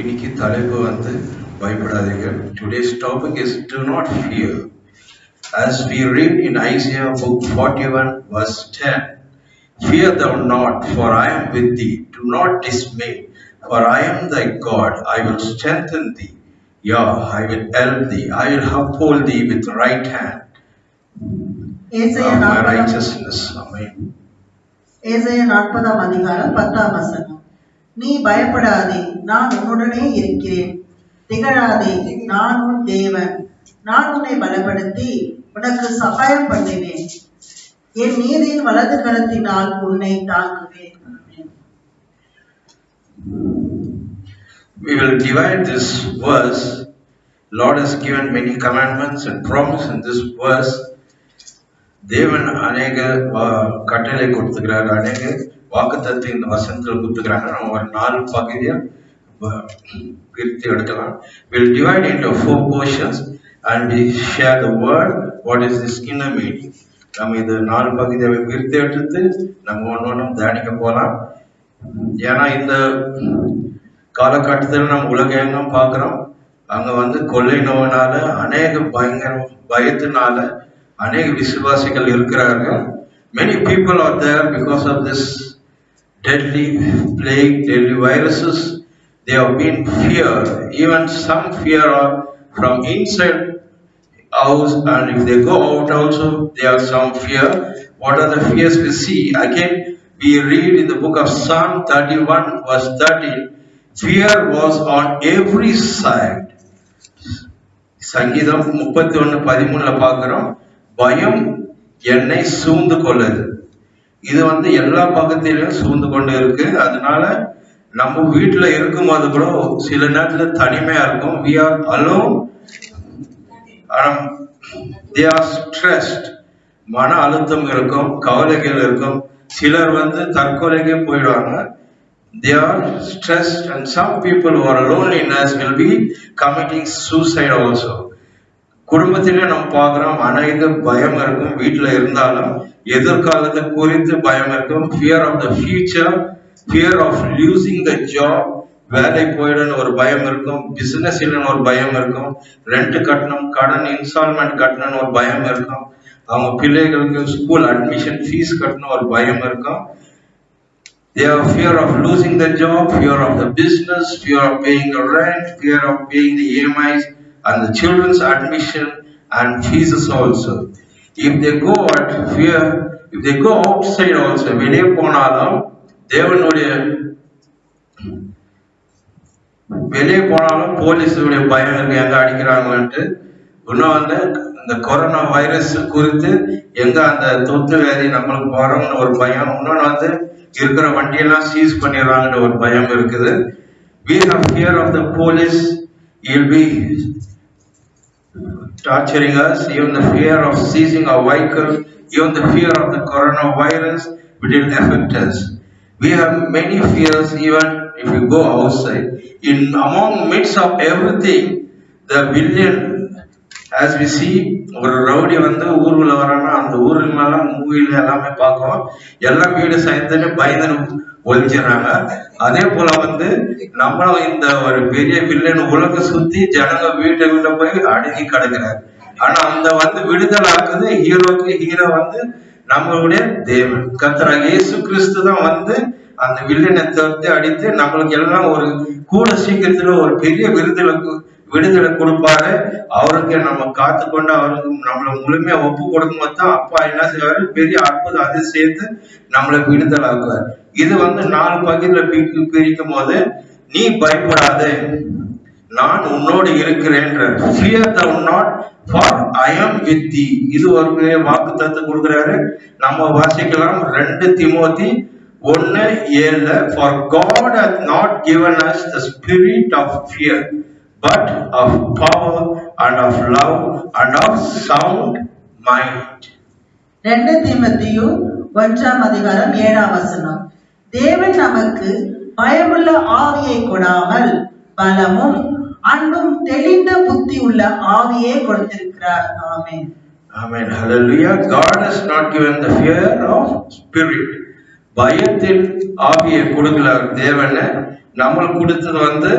இன்னைக்கு தலைப்பு பயப்படாதீங்க. Today's topic is do not fear. As we read in Isaiah book 41 verse 10, fear thou not, for I am with thee. Do not dismay, for I am thy God. I will strengthen thee. Yeah, I will help thee. I will uphold thee with right hand of my righteousness. Amen. ஏசாயா 40 அதிகாரம் 10 வசனம். நீ பயப்படாதே, நான் உன்னுடனே இருக்கிறேன். திகழாதே, நான் உன் தேவன். நான் உன்னை பலப்படுத்தி உனக்கு சகாயம் பண்ணுவேன். என் நீதியின் வலது கரத்தினால் உன்னை தாங்குவேன். We will divide this verse. Lord has given many commandments and promises in this verse. தேவன் அநேக கட்டளை கொடுத்துக்கிறார், அநேக வாக்குத்தத்தை இந்த வசனத்தில் கொடுத்துக்கிறாங்க. நம்ம ஒரு 4 பகுதியை பிரித்து எடுக்கலாம். We'll divide into 4 portions and we share the word. What is this inner meaning? நம்ம இது 4 பகுதியை பிரித்து எடுத்து நம்ம ஒன்னொன்னும் தியானிக்க போகலாம். ஏன்னா இந்த காலகட்டத்தில் நம்ம உலகெங்கும் பார்க்குறோம், அங்கே கொள்ளை நோயினால அநேக பயத்தினால அநேக விசுவாசிகள் இருக்கிறார்கள். Many people are there because of this deadly plague, deadly viruses. They have been feared. Even some fear are from inside house, and if they go out also, they have some fear. What are the fears we see? Again, we read in the book of Psalm 31 verse 13, fear was on every side. சங்கீதம் 31:13 பார்க்கிறோம், பயம் என்னை சூழ்ந்து கொள்ளுது. இது எல்லா பக்கத்திலையும் சூழ்ந்து கொண்டு இருக்கு. அதனால நம்ம வீட்டுல இருக்கும்போது கூட சில நேரத்துல தனிமையா இருக்கும். we are alone. they are stressed. மன அழுத்தம் இருக்கும், கவலைகள் இருக்கும். சிலர் தற்கொலைக்கே போயிடுவாங்க. they are stressed, and some people who are loneliness will be committing suicide also. குடும்பத்திலே நம்ம பார்க்கிறோம், அநேக பயம் இருக்கும். வீட்டுல இருந்தாலும் எதிர்காலத்தை குறித்து பயம் இருக்கும். Fear of the future, fear of losing the job, வேலை போயிடுன்னு ஒரு பயம் இருக்கும். பிசினஸ் இல்லைன்னு ஒரு பயம் இருக்கும். ரெண்ட் கட்டணும், கடன் இன்ஸ்டால்மெண்ட் கட்டணும்னு ஒரு பயம் இருக்கும். அவங்க பிள்ளைகளுக்கு ஸ்கூல் அட்மிஷன் ஃபீஸ் கட்டணும் ஒரு பயம் இருக்கும். They have fear of losing the job, fear of the business, fear of paying the rent, fear of paying the EMIs and the children's admission and fees also. If they go out fear, if they go outside also, வெளியே போனாலும் தேவனுடைய வெளியே போனாலும் போலீஸுடைய பயம் இருக்கு, எங்க அடிக்கிறாங்கன்ட்டு. இன்னும் இந்த கொரோனா வைரஸ் குறித்து எங்க அந்த தொற்று வியாதி நம்மளுக்கு போறோம்னு ஒரு பயம். இன்னொன்னு இருக்கிற வண்டியெல்லாம் சீஸ் பண்ணிடுறாங்கன்ற ஒரு பயம் இருக்குது. We have fear of the police. He'll be torturing us. Even the fear of seizing our vehicle, even the fear of the coronavirus, it will affect us. We have many fears even if we go outside. In among midst of everything, the villain, as we see, ஒரு rowdy ஊருக்குள்ள வரானா அந்த ஊருக்கு மேல மூவில எல்லாமே பார்க்கும், எல்லாம் வீடு சாய்ந்துட்டு பயந்து ஒழிஞ்சிடறாங்க. அதே போல நம்மளும் இந்த ஒரு பெரிய வில்லன் உலக சுத்தி ஜனங்க வீட்டுல போய் அடங்கி கிடக்குறாரு. ஆனா அந்த விடுதலை ஆக்குது ஹீரோக்கு. ஹீரோ நம்மளுடைய தேவன் கர்த்தராகிய இயேசு கிறிஸ்து தான் அந்த வில்லனை தவிர்த்து அடித்து நம்மளுக்கு எல்லாம் ஒரு கூட சீக்கிரத்துல ஒரு பெரிய விடுதலை கொடுப்பாரு. அவருக்கு நம்ம காத்து கொண்டு அவருக்கு நம்மளை முழுமையா ஒப்பு கொடுக்கும் போது தான் அப்பா என்ன செய்வாரு, பெரிய அற்புதம் அதை சேர்த்து நம்மளை விடுதலை ஆக்குவார். இது 4 பகுதியில பிரிக்கும் போது, நீ பயப்படாதே, நான் உன்னோடு இருக்கிறேன்ற. fear thou not, for I am with thee. இது ஒரு வாக்குத்தத்தம் கொடுக்கிறாரு. நம்ம வாசிக்கலாம் 2 Timothy 1:7. for God hath not given us the spirit of fear, but of power and of love and of sound mind. 2 தீமோத்தேயு 1 அதிகாரம் 7 வசனம். தேவன் நமக்கு பயமுள்ள ஆவியை கொடாமல் பலமும் அன்பும் தெளிந்த புத்தி உள்ள ஆவியை கொடுத்திருக்கிறார். ஆமென். Amen. Hallelujah. God has not given the fear of spirit, பயத்தின் ஆவியை கொடுக்கல தேவன், நம்மளுக்கு கொடுத்தது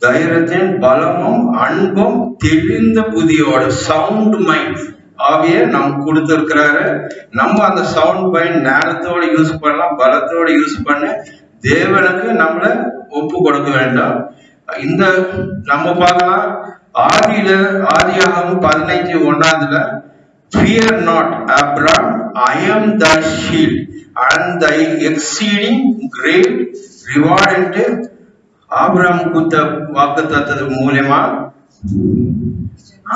தைரியத்தின் பலமும் அன்பும் தெளிந்த புதியோட சவுண்ட் மைண்ட் ஆவிய நமக்கு கொடுத்திருக்கிறாரு. நம்ம அந்த சவுண்ட் மைண்ட் நேரத்தோட யூஸ் பண்ணலாம், பலத்தோட யூஸ் பண்ண தேவனுக்கு நம்மளை ஒப்பு கொடுக்க வேண்டாம். இந்த நம்ம பார்க்கலாம் ஆதியாகமம் 15:1 fear not Abram, I am thy shield and thy exceeding great reward என்று ஆபிரகாம் கொடுத்த வாக்குத்தத்தது மூலமா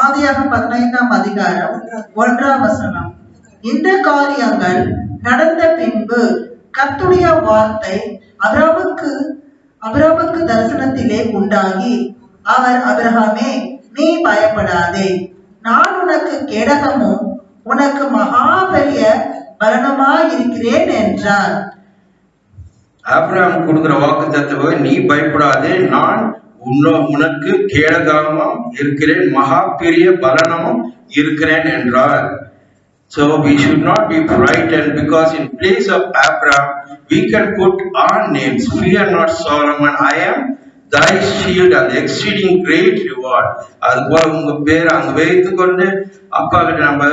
ஆதியாகமம் 15:1 இந்த காரியங்கள் நடந்த பின்பு கர்த்தருடைய வார்த்தை அபிரகாமுக்கு தரிசனத்திலே உண்டாகி அவர், அபிரகாமே, நீ பயப்படாதே, நான் உனக்கு கேடகமும் உனக்கு மகா பெரிய பலனுமாயிருக்கிறேன் என்றார். ஆபிரகாம் கொடுக்கிற வாக்குத்தத்தத்தை நீ பயப்படாதே, நான் உனக்கு கேடகமும் இருக்கிறேன், மகா பெரிய பலனமும் இருக்கிறேன் என்றார். So we should not be frightened, because in place of Abraham we can put our names. Fear not Solomon, I am thy shield and exceeding great reward. அதுபோல உங்க பேர் அங்க வைத்துக் கொண்டு அப்பா கிட்ட நம்ம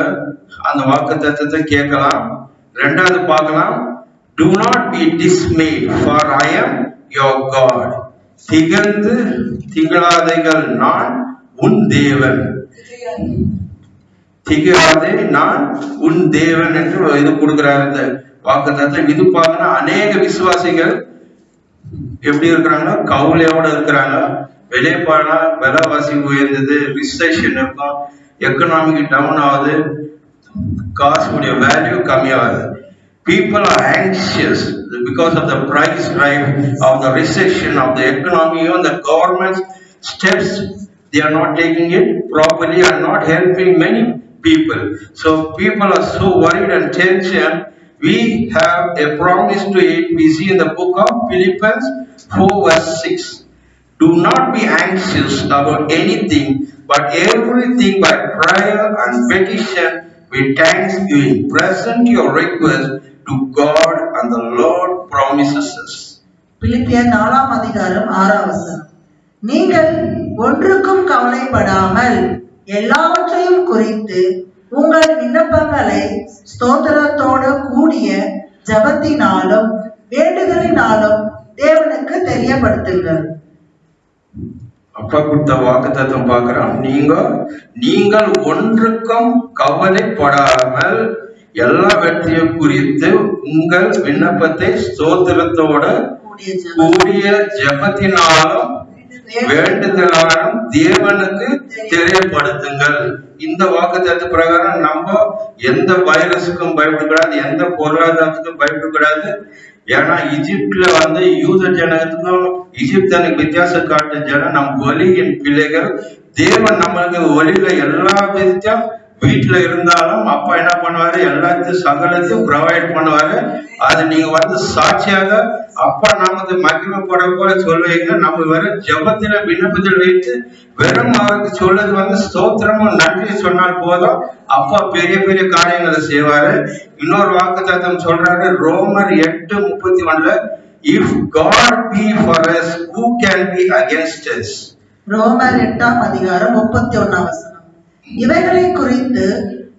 அந்த வாக்குத்தத்தத்தை கேட்கலாம். ரெண்டாவது பார்க்கலாம், do not be dismayed, for I am your God. திகழாதீர்கள், நான் உன் தேவன். திகழாதே, நான் உன் தேவன் என்று இது கொடுக்கிறார் இந்த வாக்குத்தத்தம். இது பார்க்கனா அநேக விசுவாசிகள் எப்படி இருக்கிறாங்கன்னா கவலையோட இருக்கிறாங்க. வெளியே போனா விலைவாசி உயர்ந்தது, ரிசெஷன் இருக்கும், எக்கனாமிக் டவுன் ஆகுது, காசுடைய வேல்யூ கம்மியாகுது. People are anxious because of the price rise of the recession of the economy, and the government's steps they are not taking it properly and not helping many people. So people are so worried and tension. We have a promise to it. We see in the book of Philippians 4:6. Do not be anxious about anything, but everything by prayer and petition with thanksgiving present your request to God, and the Lord promises us. பிலிப்பியர் 4:6 நீங்கள் ஒன்றுக்கும் கவலைப்படாமல் எல்லாவற்றையும் குறித்து உங்கள் விண்ணப்பங்களை ஸ்தோத்திரத்தோடு கூடிய ஜெபத்தினாலும் வேண்டுதலினாலும் தேவனுக்கு தெரியப்படுத்துங்கள். அப்பா கொடுத்த வாக்குத்தத்தம் பார்க்கிறோம். நீங்கள் ஒன்றுக்கும் கவலைப்படாமல் எல்லாவற்றையும் குறித்து உங்கள் விண்ணப்பத்தை ஸ்தோத்திரத்தோட கூடிய ஜெபத்தினாலும் வேண்டுதலாலும் தேவனுக்கு தெரியப்படுத்துங்கள். இந்த வாக்குத்தத்த பிரகாரம் நம்ம எந்த வைரஸுக்கும் பயப்படக்கூடாது, எந்த பொருளாதாரத்துக்கும் பயப்படக்கூடாது. ஏன்னா எகிப்துல யூத ஜனத்துக்கும் எகிப்தனுக்கு வித்தியாசம் காட்ட ஜனம் நம் ஒலியின் பிள்ளைகள். தேவன் நம்மளுக்கு ஒலியில எல்லா விதத்தையும் வீட்டுல இருந்தாலும் அப்பா என்ன பண்ணுவாரு, எல்லாத்தையும் சகலத்தையும் ப்ரொவைட் பண்ணுவாரு. அது நீங்க சாட்சியாக அப்பா நமக்கு மகிமைப்பட போல சொல்லுவீங்க. நம்ம வேற ஜபத்தில விண்ணப்பத்தில் வைத்து வெறும் அவருக்கு சொல்றது ஸ்தோத்திரமும் நன்றி சொன்னால் போதும், அப்பா பெரிய பெரிய காரியங்களை செய்வாரு. இன்னொரு வாக்குத்தத்தம் சொல்றாரு, ரோமர் 8:31, if God be for us, who can be against us? ரோமர் 8:31. இவைகளை குறித்து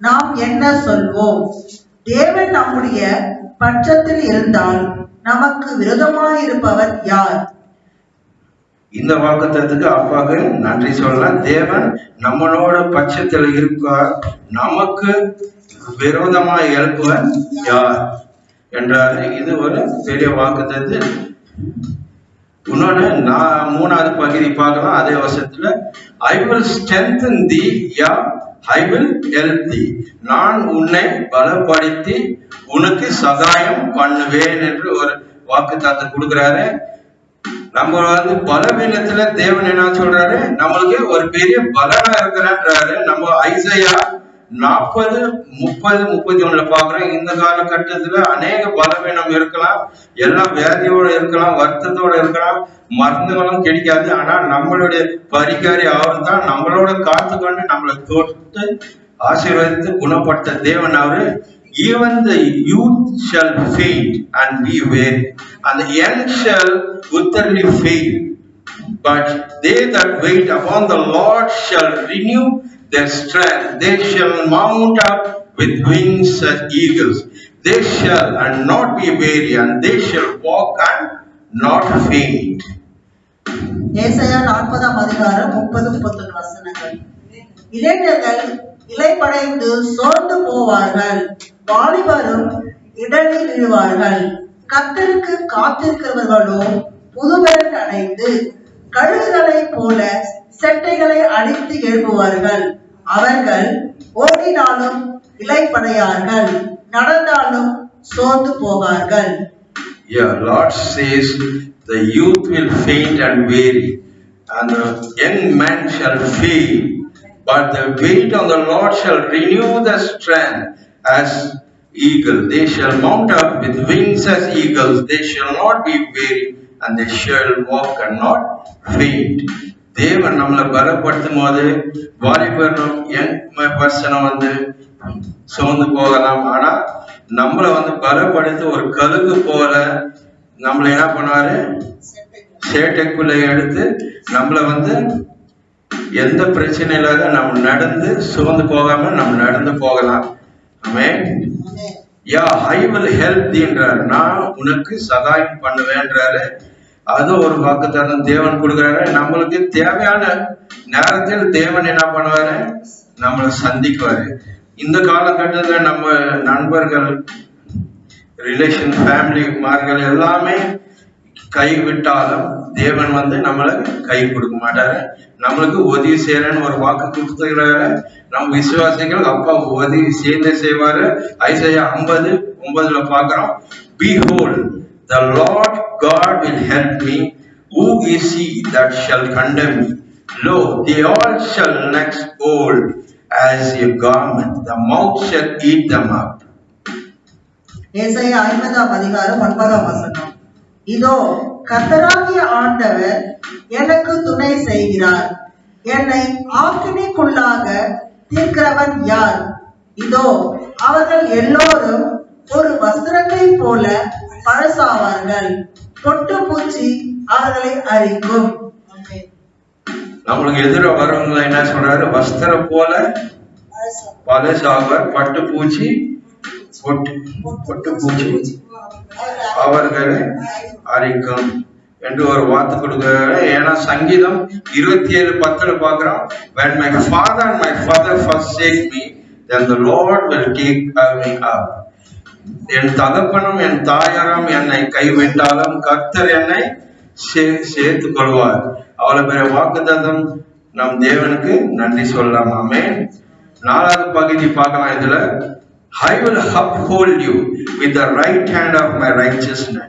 நாம் என்ன சொல்வோம்? தேவன் நம்முடைய பட்சத்தில் இருந்தால் நமக்கு விரோதமாயிருப்பவர் யார்? இந்த வாக்குத்தத்துக்கு அப்பாவுக்கு நன்றி சொல்லலாம். தேவன் நம்மளோட பட்சத்தில் இருக்கார், நமக்கு விரோதமாக எழுப்புவர் யார் என்றார். இது ஒரு பெரிய வாக்குத்தத்து. இன்னொன்னு மூணாவது பகுதி பார்க்கலாம். அதே வருஷத்துல I will strengthen thee, yeah, I will help thee. நான் உன்னை பலப்படுத்தி உனக்கு சகாயம் பண்ணுவேன் என்று ஒரு வாக்குத்தத்தை கொடுக்கிறாரு. நம்ம பலவீனத்துல தேவன் என்ன சொல்றாரு, நம்மளுக்கு ஒரு பெரிய பலனா இருக்கிறாரு. நம்ம ஐசையா 40:30-31 பாக்குறோம். இந்த காலகட்டத்துல அநேக பலவீனம் இருக்கலாம், எல்லாம் வியாதியோட இருக்கலாம், வருத்தத்தோட இருக்கலாம், மருந்துகளும் கிடைக்காது. ஆனா நம்மளுடைய பரிகாரி அவர் தான் நம்மளோட காத்து கொண்டு நம்மளை தொட்டு ஆசீர்வதித்து குணப்பட்ட தேவன் அவரு. even the youth shall faint and be weary, and the young shall utterly fail. But they that wait upon the Lord shall renew their strength. They shall mount up with wings as eagles. They shall and not be weary, and they shall walk and not faint. ஏசாயா 40ஆம் அதிகாரம் 30-31 வசனங்கள். இளைஞர்கள் இளைப்படைந்து சோர்ந்து போவார்கள், வாலிபரும் இடறி விழுவார்கள். கர்த்தருக்கு காத்திருக்கிறவர்களோ புதுபலன் அடைந்து கழுகுகளைப் போல செட்டைகளை அடித்து எழுப்புவார்கள். அவர்கள் ஓடினாலும் இளைப்படையார்கள், நடந்தாலும் சோர்ந்து போவார்கள். Yeah, Lord says the youth will faint and weary, and the young men shall fail. But the wait on the Lord shall renew their strength as eagles. They shall mount up with wings as eagles. They shall not be weary, and they shall walk and not faint. தேவன் நம்மளை பலப்படுத்தும் போது வாலிபரும் young பர்சனை சோர்ந்து போகலாம். ஆனா நம்மளை பலப்படுத்தி ஒரு கழுகு போல நம்மளை என்ன பண்ணுவாரு, சேட்டைக்குள்ள எடுத்து நம்மளை எந்த பிரச்சனை இல்லாத நம்ம நடந்து சோர்ந்து போகாம நம்ம நடந்து போகலாம். ஆமென். யா ஐ வில் ஹெல்ப் தீன்றார், நான் உனக்கு சகாயம் பண்ணுவேன்றாரு. அது ஒரு வாக்குத்தத்தம் தேவன் கொடுக்கிறாரு. நம்மளுக்கு தேவையான நேரத்தில் தேவன் என்ன பண்ணுவாரு, நம்மளை சந்திக்குவாரு. இந்த காலகட்டத்தில் நம்ம நண்பர்கள், ரிலேஷன், ஃபேமிலி மார்கள் எல்லாமே கைவிட்டாலும் தேவன் நம்மளை கை கொடுக்க மாட்டாரு. நம்மளுக்கு உதவி செய்யறேன்னு ஒரு வாக்கு கொடுத்துக்கிறாரு. நம்ம விசுவாசிகள் அப்பா உதவி சேர்ந்து செய்வாரு. ஐசாயா 50:9 பாக்குறோம். Behold, the Lord God will help me. Who is he that shall condemn me? Lo, they all shall next old as a garment. The mouth shall eat them up. ஏசாயா 50ஆம் அதிகாரம் 9ஆம் வசனம். இதோ கர்த்தராகிய ஆண்டவர் எனக்கு துணை செய்கிறார், என்னை ஆக்கினைக்குள்ளாக தீர்க்கிறவன் யார்? இதோ அவர்கள் எல்லோரும் ஒரு வஸ்திரத்தை போல பழசாவார்கள், பொட்டு பூச்சி அவர்களை அரிக்கும். நம்மளுக்கு எதிர வரவங்க என்ன சொல்றாரு, வஸ்திரம் போல பழசாவார், பட்டு பூச்சி பொட்டு பூச்சி அவர்களை அரிக்கும் என்று ஒரு வார்த்தை கொடுக்கிறாரு. ஏன்னா சங்கீதம் 27:10 பாக்குறோம். When my father and my father forsake me, then the Lord will take me up. என் தகப்பனும் என் தாயாரும் என்னை கைவிட்டாலும் கர்த்தர் என்னை சேர்த்து கொள்வார். அவ்வளவு பெரிய வாக்குத்தத்தம் நம் தேவனுக்கு நன்றி சொல்லலாம். ஆமென். 4வது பகுதி பார்க்கலாம். இதுல I will uphold you with the right hand of my righteousness.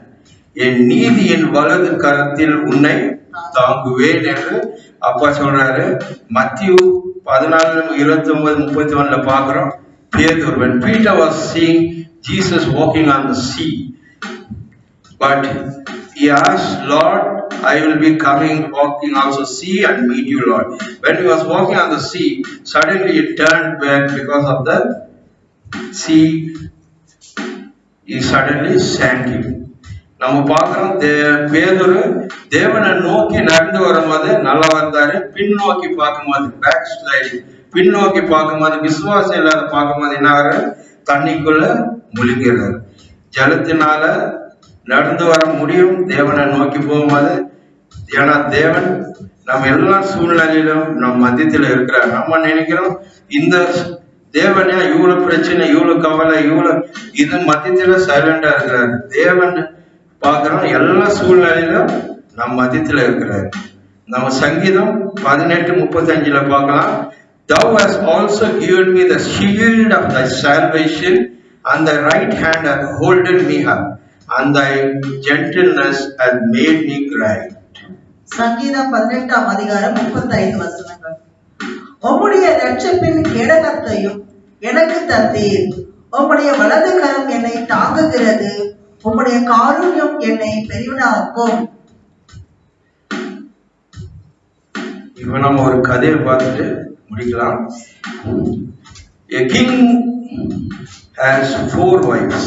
என் நீதியின் வலது கரத்தில் உன்னை தாங்குவேன் என்று அப்பா சொல்றாரு. மத்திய 14:29-31 பாக்குறோம். பேதுரு, when Peter was seeing Jesus walking on the sea, but he asked, Lord, I will be coming walking also sea and meet you, Lord. When he was walking on the sea, suddenly he turned back because of the sea. He suddenly sank him. நம்ம பார்க்கிறோம், பேதுரு தேவனை நோக்கி நடந்து வரும்போது நல்லா வந்தாரு. பின்னோக்கி பார்க்கும்போது பேக் ஸ்லைடிங், பின்னோக்கி பார்க்கும்போது விசுவாசம் இல்லாத பார்க்கும்போது என்ன ஆகுற, தண்ணிக்குள்ள முழுகிறார். ஜலத்தினால நடந்து வர முடியும் தேவனை நோக்கி போகும்போது. ஏன்னா தேவன் நம்ம எல்லா சூழ்நிலையிலும் நம் மத்தியத்துல இருக்கிறார். நம்ம நினைக்கிறோம் இந்த தேவனே இவ்வளவு பிரச்சனை, இவ்வளவு கவலை, இவ்வளவு இது மத்தியத்துல சைலண்டா இருக்கிறார். தேவன் பார்க்கிறோம் எல்லா சூழ்நிலையிலும் நம் மத்தியத்துல இருக்கிறார். நம்ம சங்கீதம் 18:35 பார்க்கலாம். Thou hast also given me the shield of thy salvation, and thy right hand hath holden me up, and thy gentleness hath made me great. சங்கீதம் 18ஆம் அதிகாரம் 35 வசனங்கள். உம்முடைய இரட்சிப்பின் கேடகத்தையும் எனக்கு தந்தீர், உம்முடைய வலது கரம் என்னை தாங்குகிறது, உம்முடைய காருண்யம் என்னை பெரியவனாக்கும். இப்ப நம்ம ஒரு கதையை பார்த்துட்டு முடிக்கலாம். A king has 4 wives.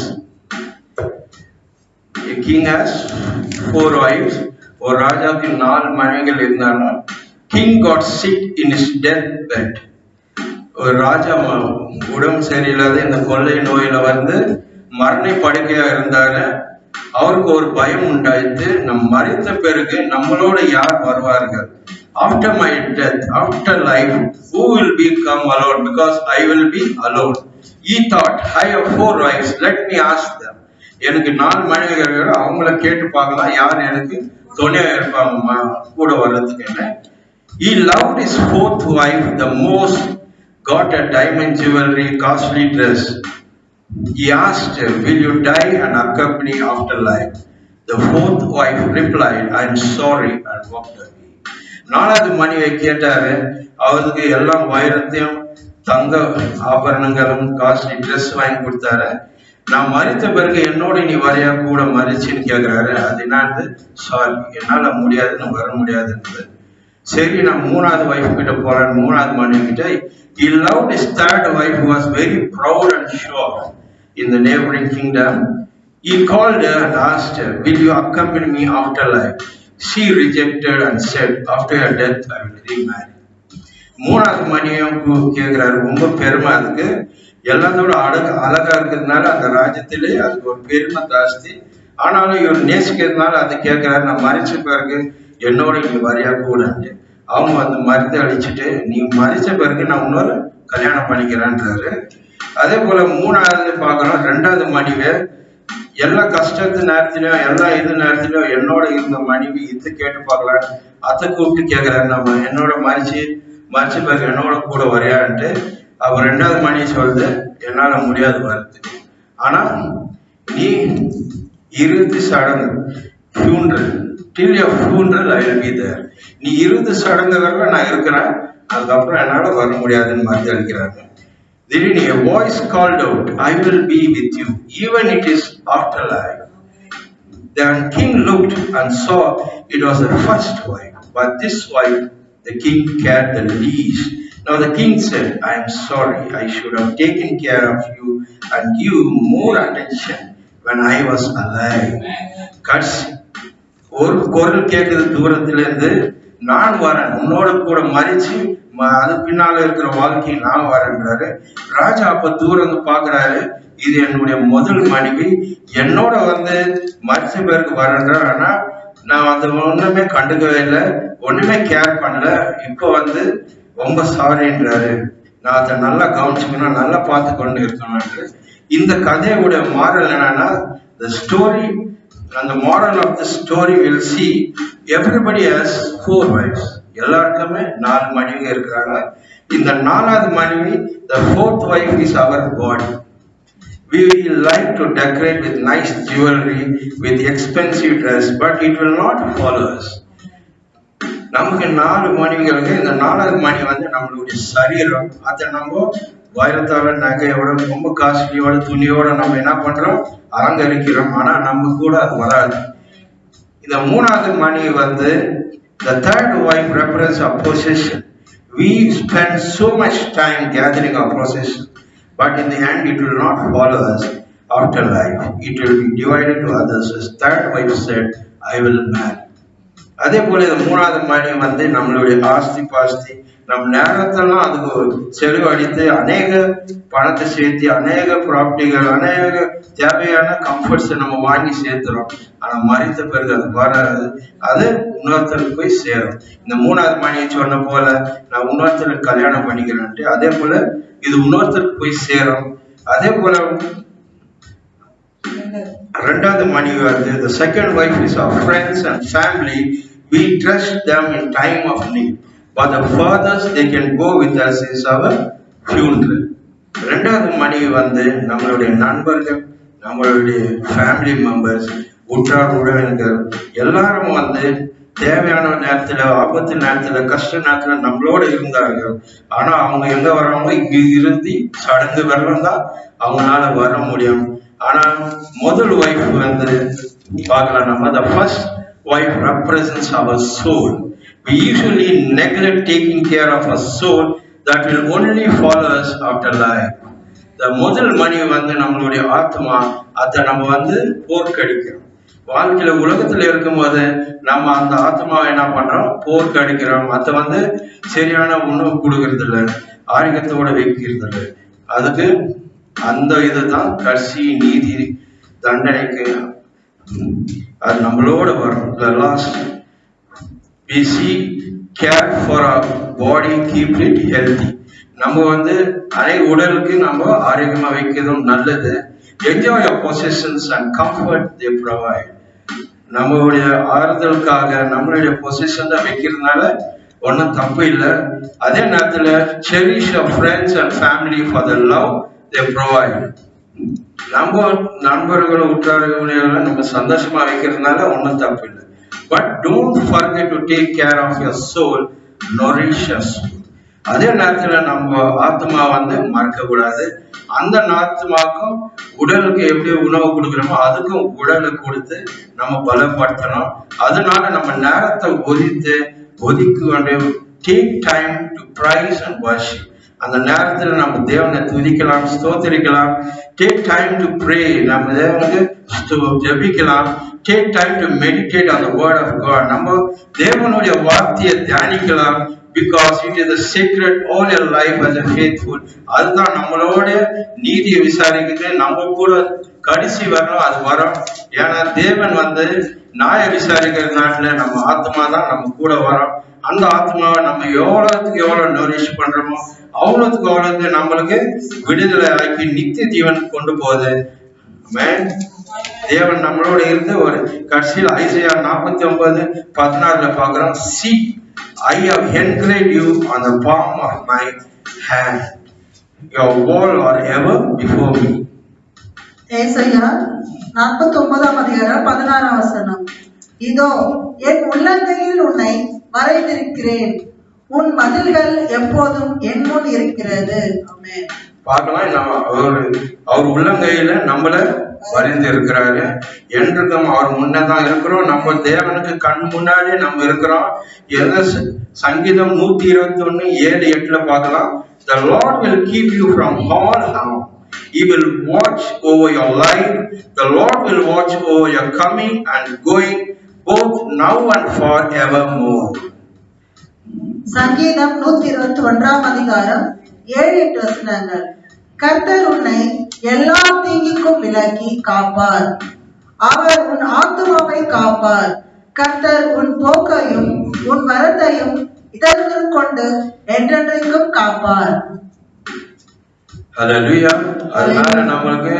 A king has 4 wives. ஒரு ராஜாவுக்கு 4 மனைவிகள் இருந்தாங்க. King got sick in his deathbed. ஒரு ராஜா உடம்பு சரியில்லாத இந்த கொள்ளை நோயில வந்து மரண படுக்கையா இருந்தாரு. அவருக்கு ஒரு பயம் உண்டாயிட்டு, நம் மரித்த பிறகு நம்மளோட யார் வருவார்கள்? After my death, after life, who will become alone? Because I will be alone. He thought, I have 4 wives, let me ask them. எனக்கு 4 மனைவிகள், அவங்கள கேட்டு பார்க்கலாம் யார் எனக்கு துணையா இருப்பாங்க கூட வர்றதுக்கு. He loved his 4th wife the most, got a diamond jewelry, costly dress. He asked her, will you die and accompany after life? The 4th wife replied, I am sorry, and walked away. 4வது மனைவியை கேட்டாரு. அவருக்கு எல்லாம் வைரத்தையும் தங்க ஆபரணங்களும் costly dress வாங்கி கொடுத்தாரு. நான் மரித்த பிறகு என்னோட நீ வரையா கூட மறிச்சுன்னு கேட்கிறாரு. அது என்னது? சாரி, என்னால முடியாதுன்னு, வர முடியாதுன்றது. சரி, நான் 3வது வைஃப் கிட்ட போறேன். 3வது மனைவி கிட்ட. He loved his 3rd wife who was very proud and sure in the neighboring kingdom. He called her and asked her, will you accompany me after life? She rejected and said, after your death I will remarry. 3வது மனைவியும் கேட்கிறாரு. ரொம்ப பெருமை அதுக்கு. எல்லாத்தோட அழகா இருக்கிறதுனால அந்த ராஜ்யத்திலே அதுக்கு ஒரு பெருமை ஜாஸ்தி. ஆனாலும் இவர் நேசிக்கிறதுனால அதை கேட்கிறாரு. நான் மறிச்ச பிறகு என்னோட நீ வரையா கூடன்ட்டு. அவங்க வந்து மருந்து அடிச்சுட்டு, நீ மறிச்ச பிறகு நான் இன்னொரு கல்யாணம் பண்ணிக்கிறேன்றாரு. அதே போல 3வது பார்க்கணும். 2வது மனைவி எல்லா கஷ்டத்து நேரத்திலும் எல்லா நேரத்திலும் என்னோட இருந்த மனைவி இது கேட்டு பார்க்கலாம். அதை கூப்பிட்டு கேட்கிறாரு, நம்ம என்னோட மறிச்ச பிறகு என்னோட கூட வரையான்ட்டு. அவர் 2வது மனைவி சொல்லுது, என்னால முடியாது வர்றதுக்கு. ஆனா நீ இறுதி சடங்கு funeral, till your funeral I will be there. நீ இறுதி சடங்கு வரை நான் இருக்கிறேன், அதுக்கப்புறம் என்னால வர முடியாதுன்னு மாற்றி அளிக்கிறாங்க. திடீர்னு a voice called out, I will be with you, even it is afterlife. Then king looked and saw it was the first wife, but this wife the king cared the least. Now the king said, I am sorry, I should have taken care of you and give more attention when I was alive. கட்சி ஒரு குரல் கேட்குது தூரத்திலிருந்து, நான் வரேன், உன்னோட கூட மறிச்சு அது பின்னால இருக்கிற வாழ்க்கை நான் வரேன்றாரு. ராஜா அப்ப தூரம் பாக்குறாரு, இது என்னுடைய முதல் மனைவி, என்னோட வந்து மறிச்ச பேருக்கு வரேன்றார். ஆனா நான் அது ஒண்ணுமே கண்டுக்கவே இல்லை, ஒண்ணுமே கேர் பண்ணல. இப்ப வந்து ரொம்ப சாரின்றாரு. நான் அதை நல்லா கவனிச்சுக்கணும், நல்லா பார்த்து கொண்டு இருக்கணும். இந்த கதையோட மாரல் என்னன்னா, the story and the moral of the story will see everybody has 4 wives. எல்லாருக்குமே 4 மனைவிங்க இருக்கிறாங்க. இந்த 4வது மனைவி, the 4th wife is our body. We like to decorate with nice jewelry, with expensive dress, but it will not follow us. நமக்கு 4 மனைவிகளுக்கு இந்த 4வது மனைவி வந்து நம்மளுடைய சரீரம். அதை நம்ம வைரத்தால நகையோட ரொம்ப காஸ்ட்லியோட துணியோட நம்ம என்ன பண்றோம், அலங்கரிக்கிறோம். ஆனா நம்ம கூட அது வராது. இந்த 3வது மனைவி வந்து the 3rd wife represents our possession. We spend so much time gathering our possession, but in the end it will not follow us after life. It will be divided to others. As 3rd wife said, I will marry. அதே போல இந்த 3வது மனைவி வந்து நம்மளுடைய ஆஸ்தி பாஸ்தி, நம் நேரத்தெல்லாம் அதுக்கு செலவழித்து அநேக பணத்தை சேர்த்து அநேக ப்ராப்பர்ட்டிகள் அநேக தேவையான கம்ஃபர்ட்ஸை நம்ம வாங்கி சேர்த்துறோம். ஆனா மறித்த பிறகு அது வராது, அது இன்னொருத்தருக்கு போய் சேரும். இந்த 3வது மனைவி சொன்ன போல நான் இன்னொருத்தருக்கு கல்யாணம் பண்ணிக்கிறேன்ட்டு, அதே போல இது இன்னொருத்தருக்கு போய் சேரும். அதே போல 2வது மனைவி வந்து the second wife is our friends and family. We trust them in time of need, but the furthest they can go with us is our funeral. 2வது மனைவி வந்து நம்மளுடைய நண்பர்கள், நம்மளுடைய ஃபேமிலி மெம்பர்ஸ், உற்றார் உறவினர்கள் எல்லாரும் வந்து தேவையான நேரத்துல, ஆபத்து நேரத்துல, கஷ்ட நேரத்துல நம்மளோட இருந்தார்கள். ஆனா அவங்க எங்க வர்றவங்க, இங்க இறுதி சடங்கு வரலாம் தான் அவங்களால வர முடியும். ஆனா முதல் வைஃப் வந்து பார்க்கலாம் நம்ம, the first wife represents our soul. We usually neglect taking care of a soul that will only follow us after life. முதல் மணி வந்து நம்மளுடைய ஆத்மா, அதை நம்ம வந்து போர்க்கடிக்கிறோம். வாழ்க்கையில உலகத்துல இருக்கும்போது நம்ம அந்த ஆத்மாவை என்ன பண்றோம், போர்க்கடிக்கிறோம். அதை வந்து சரியான உணவு கொடுக்கறது இல்லை, ஆரோக்கியத்தோட வைக்கிறது இல்லை. அதுக்கு அந்த இதுதான் கடைசி நீதி தண்டனைக்கு அது நம்மளோட வரும். The last we see care for our body, keep it healthy. நம்ம வந்து உடலுக்கு நம்ம ஆரோக்கியமா வைக்கிறதும் நல்லது. Enjoy your possessions and comfort they provide. நம்மளுடைய ஆறுதலுக்காக நம்மளுடைய பொசிஷன் தான் வைக்கிறதுனால ஒன்றும் தப்பு இல்லை. அதே நேரத்தில் cherish your friends and family for the love they provide. நம்ம நண்பர்களை உற்றார்களை நம்ம சந்தோஷமா வைக்கிறதுனால ஒன்றும் தப்பு இல்லை. But don't forget to take care of your soul, nourish your soul. அதே நேரத்துல நம்ம ஆத்மா வந்து மறக்க கூடாது. அந்த ஆத்மாக்கும் உடலுக்கு எப்படி உணவு கொடுக்குறோமோ அதுக்கும் உடலை கொடுத்து நம்ம பலப்படுத்தணும். அதனால நம்ம நேரத்தை ஒதுக்க வேண்டிய take time to praise and worship. அந்த நேரத்துல நம்ம தேவனை துதிக்கலாம், ஸ்தோத்திரிக்கலாம். டேக் டைம் டு ப்ரே, நம்ம தேவனுக்கு ஜெபிக்கலாம். Take time to meditate on the word of God, நம்ம தேவனுடைய வார்த்தையை தியானிக்கலாம். Because it is a sacred all your life as a faithful. அதுதான் நம்மளோட நீதியை விசாரிக்கிறது. நம்ம கூட கடைசி வரணும், அது வரும். ஏன்னா தேவன் வந்து நியாய விசாரிக்கிற நாட்டுல நம்ம ஆத்மா தான் நம்ம கூட வரும். அந்த ஆத்மாவை நம்ம எவ்வளவுக்கு எவ்வளவு நோரிஷ் பண்றோமோ அவ்வளவுக்கு அவ்வளவுக்கு நம்மளுக்கு விடுதலை ஆக்கி நித்திய ஜீவன் கொண்டு போகுது. தேவன் நம்மளோட இருந்து ஒரு கடைசியில் ஐசையா 49:16 பாக்குறோம். See, I have engraved you on the palm of my hand. Your wall are ever before me. ஏசாயா 49:16. இதோ என் உள்ளங்கையில் உன்னை வரைந்திருக்கிறேன், உன் மதில்கள் எப்போதும் என் முன் இருக்கிறது. ஆமென். பார்க்கலாம், அவர் உள்ளங்கையில நம்மள வரைந்து இருக்கிறாரு. என்றுக்கும் அவர் முன்னதான் இருக்கிறோம். நம்ம தேவனுக்கு கண் முன்னாடி நம்ம இருக்கிறோம். சங்கீதம் 121:7-8 பார்க்கலாம். The Lord will keep you from all harm. He will watch over your life. The Lord will watch over your coming and going, both now and forevermore. சங்கீதம் 121:7-8. கர்த்தர் உன்னை எல்லா தீங்கிற்கும் விலக்கி காப்பார். அவர் உன் ஆத்துமாவை காப்பார். கர்த்தர் உன் போக்கையும் உன் வரத்தையும் இதழ்கள் கொண்டு என்றென்றைக்கும் காப்பார். ஹல்லேலூயா. அதனால நம்மளுக்கு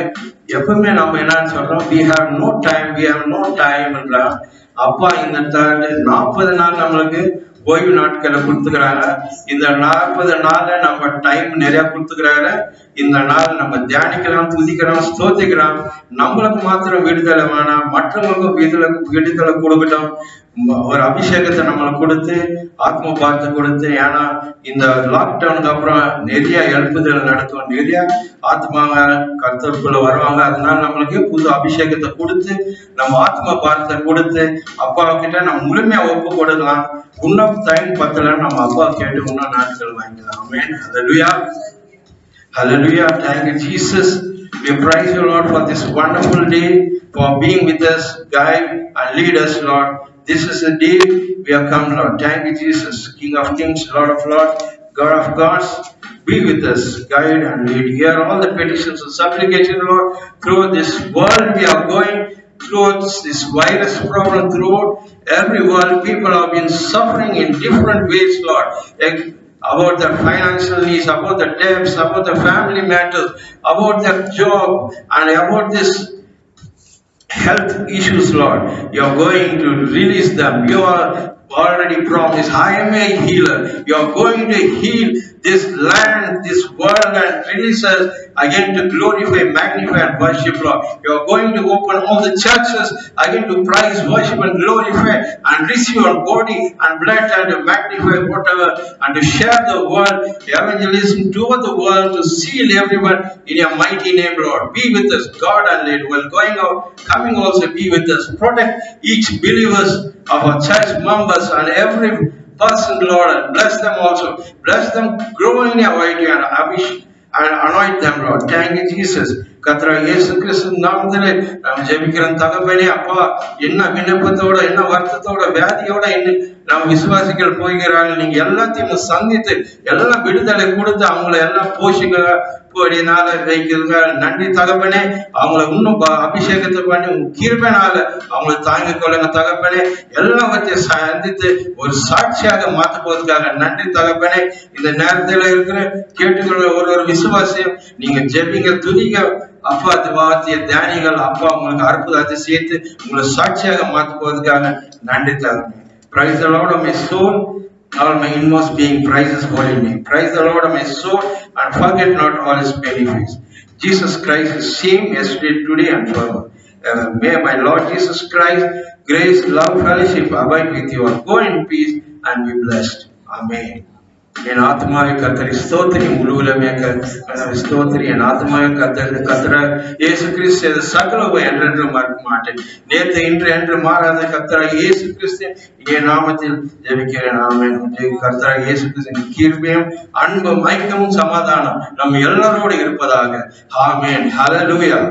எப்பவுமே நம்ம என்னன்னு சொல்றோம், we have no time என்றால் அப்பா இந்த 40 நாள் நம்மளுக்கு ஓய்வு நாட்களை கொடுத்துக்கிறாங்க. இந்த 40 நாள்ல நம்ம டைம் நிறைய கொடுத்துக்கிறாங்க. இந்த நாள் நம்ம தியானிக்கலாம், துதிக்கலாம், ஸ்தோத்திக்கலாம். நம்மளுக்கு மாத்திரம் விடுதலை வேணாம், மற்றவங்களுக்கும் விடுதலை கொடுக்கட்டும். ஒரு அபிஷேகத்தை நம்மளுக்கு கொடுத்து ஆத்ம பாரத்தை கொடுத்து, ஏன்னா இந்த லாக்டவுனுக்கு அப்புறம் நிறைய எழுப்புதல் நடக்கும், நிறைய ஆத்மாவை கர்த்தருக்குள்ள வருவாங்க. அதனால நம்மளுக்கு புது அபிஷேகத்தை கொடுத்து நம்ம ஆத்ம பாரத்தை கொடுத்து அப்பா கிட்ட நம்ம முழுமையா ஒப்பு கொடுக்கலாம். இன்னும் டைம் பத்தலன்னு நம்ம அப்பா கேட்டு இன்னும் நாட்கள் வாங்கிக்கலாம். ஆமென். ஹல்லேலூயா. Hallelujah. Thank you, Jesus. We praise you, Lord, for this wonderful day, for being with us, guide and lead us, Lord. This is the day we have come, Lord. Thank you, Jesus, King of Kings, Lord of Lords, God of gods. Be with us, guide and lead. Hear all the petitions and supplications, Lord. Through this world we are going, through this virus problem, throughout every world, people have been suffering in different ways, Lord. About their financial needs, about the debts, about the family matters, about their job, and about this health issues, Lord. You are going to release them. You are already promised, I am a healer. You are going to heal this land, this world, and release us again to glorify, magnify, and worship, Lord. You are going to open all the churches again to praise, worship, and glorify, and receive your body and blood, and to magnify whatever, and to share the word, evangelism toward the world, to seal everyone in your mighty name, Lord. Be with us, God, and let while going out, coming also be with us. Protect each believers of our church members and every person, Lord, and bless them also. Bless them, grow in your mighty and and anoint them, Lord. Thank you, Jesus. கர்த்தராகிய இயேசு கிறிஸ்து நாமத்திலே நாம் ஜெபிக்கிறோம் தகப்பனே. அப்பா, என்ன விண்ணப்பத்தோட, என்ன வருத்தத்தோட, வியாதியோட இன்னும் நம்ம விசுவாசிகள் போகிறாங்க, நீங்க எல்லாத்தையும் சந்தித்து எல்லாம் விடுதலை கொடுத்து அவங்கள எல்லாம் போஷினால வைக்கிறதுங்க. நன்றி தகப்பனே. அவங்கள இன்னும் அபிஷேகத்தை பண்ணி கிருபைனால அவங்கள தாங்கி கொள்ளுங்க தகப்பனே. எல்லாவற்றையும் சந்தித்து ஒரு சாட்சியாக மாற்ற போவதற்காக நன்றி தகப்பனே. இந்த நேரத்தில் இருக்கிற கேட்டுக்கொள்ள ஒரு விசுவாசியம் நீங்க ஜெபிங்க, துதிங்க அப்பா. வார்த்தைய தியானிகள் அப்பா உங்களுக்கு அற்புதத்தை சேர்த்து உங்களை சாட்சியாக மாற்ற போவதற்காக நன்றி தகப்பனே. Praise the Lord of my soul, all my inmost being praises holy name. Praise the Lord of my soul, and forget not all his benefits. Jesus Christ is same yesterday, today, and forever. May my Lord Jesus Christ, grace, love, fellowship abide with you all. Go in peace and be blessed. Amen. என் ஆத்மாவை கர்த்தரை ஸ்தோத்திரி, முழுவதுமே ஸ்தோத்திரி. என் ஆத்மாவை கர்த்தரை இயேசு கிறிஸ்து சகலவை என்றென்று மறக்க மாட்டேன். நேற்று இன்று என்று மாறாத கர்த்தராக இயேசு கிறிஸ்து என் நாமத்தில் ஜெபிக்கிறேன். ஆமென். கர்த்தராக இயேசு கிறிஸ்துவின் கிருபையும் அன்பும் ஐக்கியமும் சமாதானம் நம்ம எல்லாரோடு இருப்பதாக. ஆமென். ஹல்லேலூயா.